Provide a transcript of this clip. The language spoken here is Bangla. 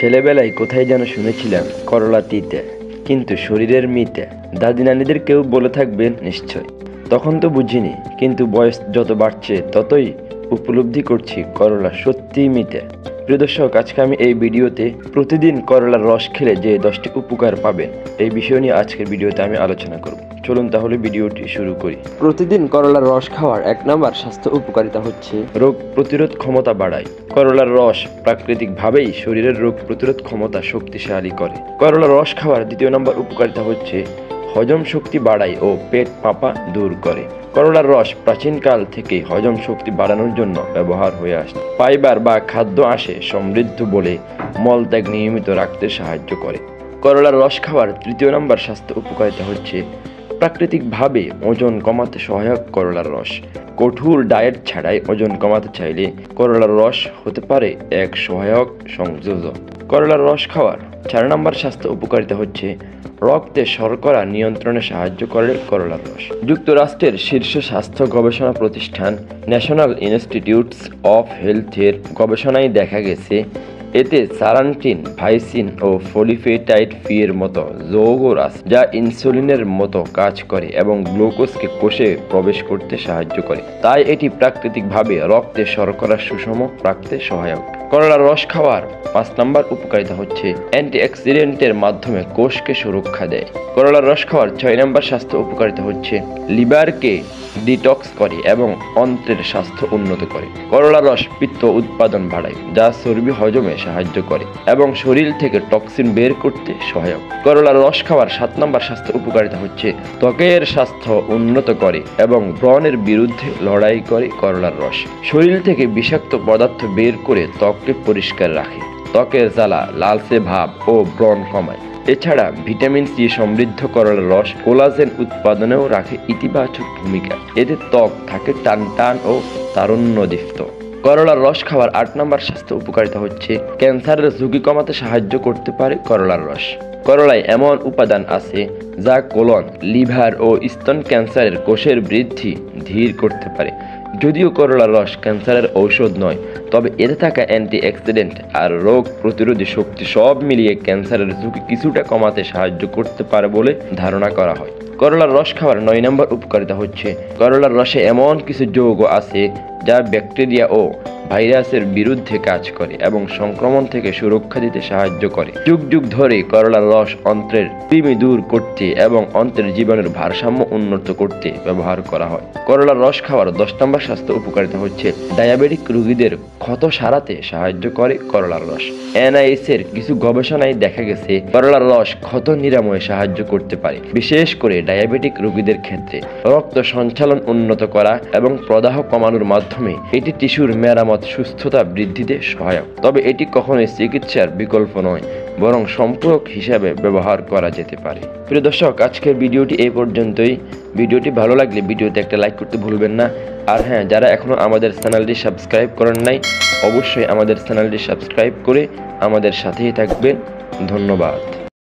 ছেলেবেলায় কোথায় যেন শুনেছিলাম করলা তিতে কিন্তু শরীরের মিতে। দাদি নানিদের কেউ বলে থাকবেন নিশ্চয়, তখন তো বুঝিনি, কিন্তু বয়স যত বাড়ছে ততই উপলব্ধি করছি করলা সত্যিই মিতে। প্রিয় দর্শক, আজকে আমি এই ভিডিওতে প্রতিদিন করলার রস খেলে যে 10টি উপকার পাবেন এই বিষয় নিয়ে আজকের ভিডিওতে আমি আলোচনা করব। চলুন তাহলে ভিডিওটি শুরু করি। প্রতিদিন করলার রস খাওয়ার 1 নম্বর স্বাস্থ্য উপকারিতা হচ্ছে রোগ প্রতিরোধ ক্ষমতা বাড়ায়। করলার রস প্রাকৃতিকভাবেই শরীরের রোগ প্রতিরোধ ক্ষমতা শক্তিশালী করে। করলার রস খাওয়ার 2 নম্বর উপকারিতা হচ্ছে হজম শক্তি বাড়ায় ও পেট ফাঁপা দূর করে। করলার রস প্রাচীনকাল থেকে হজম শক্তি বাড়ানোর জন্য ব্যবহার হয়ে আসছে। ফাইবার বা খাদ্য আঁশে সমৃদ্ধ বলে মলত্যাগ নিয়মিত রাখতে সাহায্য করে। করলার রস খাওয়ার 3 নম্বর স্বাস্থ্য উপকারিতা হচ্ছে প্রাকৃতিকভাবে ওজন কমাতে সহায়ক। করলার রস কঠোর ডায়েট ছাড়াই ওজন কমাতে চাইলে করলার রস হতে পারে এক সহায়ক সংযোজক। করলার রস খাওয়ার 4 নম্বর স্বাস্থ্য উপকারিতা হচ্ছে রক্তে শর্করা নিয়ন্ত্রণে সাহায্য করে করলার রস। যুক্তরাষ্ট্রের শীর্ষ স্বাস্থ্য গবেষণা প্রতিষ্ঠান ন্যাশনাল ইনস্টিটিউটস অফ হেলথের গবেষণায় দেখা গেছে এতে সারান্টিন, ভাইসিন ও ফলিফেটাইড ফি এর মতো যৌগ আছে যা ইনসুলিনের মতো কাজ করে এবং গ্লুকোজকে কোষে প্রবেশ করতে সাহায্য করে। তাই এটি প্রাকৃতিকভাবে রক্তে শর্করা সুষম রাখতে সহায়ক। করলার রস খাওয়ার 5 নম্বর উপকারিতা হচ্ছে অ্যান্টিঅক্সিডেন্টের মাধ্যমে কোষকে সুরক্ষা দেয়। করলার রস খাওয়ার 6 নম্বর স্বাস্থ্য উপকারিতা হচ্ছে লিভারকে ডিটক্স করে এবং অন্ত্রের স্বাস্থ্য উন্নত করে। করলার রস পিত্ত উৎপাদন বাড়ায় যা চর্বি হজমে সাহায্য করে এবং শরীর থেকে টক্সিন বের করতে সহায়ক। করলার রস খাওয়ার 7 নম্বর স্বাস্থ্য উপকারিতা হচ্ছে ত্বকের স্বাস্থ্য উন্নত করে এবং ব্রণের বিরুদ্ধে লড়াই করে। করলার রস শরীর থেকে বিষাক্ত পদার্থ বের করে ত্বককে পরিষ্কার রাখে, ত্বকের জ্বালা, লালচে ভাব ও ব্রণ কমায়। এছাড়া ভিটামিন সি সমৃদ্ধ করলার রস কোলাজেন উৎপাদনেও রাখে ইতিবাচক ভূমিকা। এতে ত্বক থাকে টানটান ও তারুণ্যদীপ্ত। করলার রস খাওয়ার 8 নম্বর স্বাস্থ্য উপকারিতা হচ্ছে ক্যান্সারের ঝুঁকি কমাতে সাহায্য করতে পারে করলার রস। করলায় এমন উপাদান আছে যা কোলন, লিভার ও স্তন ক্যান্সারের কোষের বৃদ্ধি ধীর করতে পারে। যদিও করলার রস ক্যান্সারের ঔষধ নয়, তবে এতে থাকা অ্যান্টিঅক্সিডেন্ট আর রোগ প্রতিরোধী শক্তি সব মিলিয়ে ক্যান্সারের ঝুঁকি কিছুটা কমাতে সাহায্য করতে পারে বলে ধারণা করা হয়। করলার রস খাওয়ার 9 নম্বর উপকারিতা হচ্ছে করলার রসে এমন কিছু যৌগ আছে যা ব্যাকটেরিয়া ও ভাইরাসের বিরুদ্ধে কাজ করে এবং সংক্রমণ থেকে সুরক্ষা দিতে সাহায্য করে। যুগ যুগ ধরে করলার রস অন্ত্রের কৃমি দূর করতে এবং অন্ত্রের জীবনের ভারসাম্য উন্নত করতে ব্যবহার করা হয়। করলার রস খাওয়ার 10 নম্বর স্বাস্থ্য উপকারিতা হচ্ছে ডায়াবেটিক রোগীদের ক্ষত সারাতে সাহায্য করে করলার রস। NIH এর কিছু গবেষণায় দেখা গেছে করলার রস ক্ষত নিরাময়ে সাহায্য করতে পারে, বিশেষ করে ডায়াবেটিক রোগীদের ক্ষেত্রে। রক্ত সঞ্চালন উন্নত করা এবং প্রদাহ কমানোর মাধ্যমে এটি টিস্যুর মেরামত সুস্থতা বৃদ্ধিতে সহায়ক। তবে এটি কখনোই চিকিৎসার বিকল্প নয়, বরং সম্পূরক হিসাবে ব্যবহার করা যেতে পারে। প্রিয় দর্শক, আজকের ভিডিওটি এই পর্যন্তই। ভিডিওটি ভালো লাগলে ভিডিওতে একটা লাইক করতে ভুলবেন না। আর হ্যাঁ, যারা এখনও আমাদের চ্যানেলটি সাবস্ক্রাইব করেন নাই, অবশ্যই আমাদের চ্যানেলটি সাবস্ক্রাইব করে আমাদের সাথেই থাকবেন। ধন্যবাদ।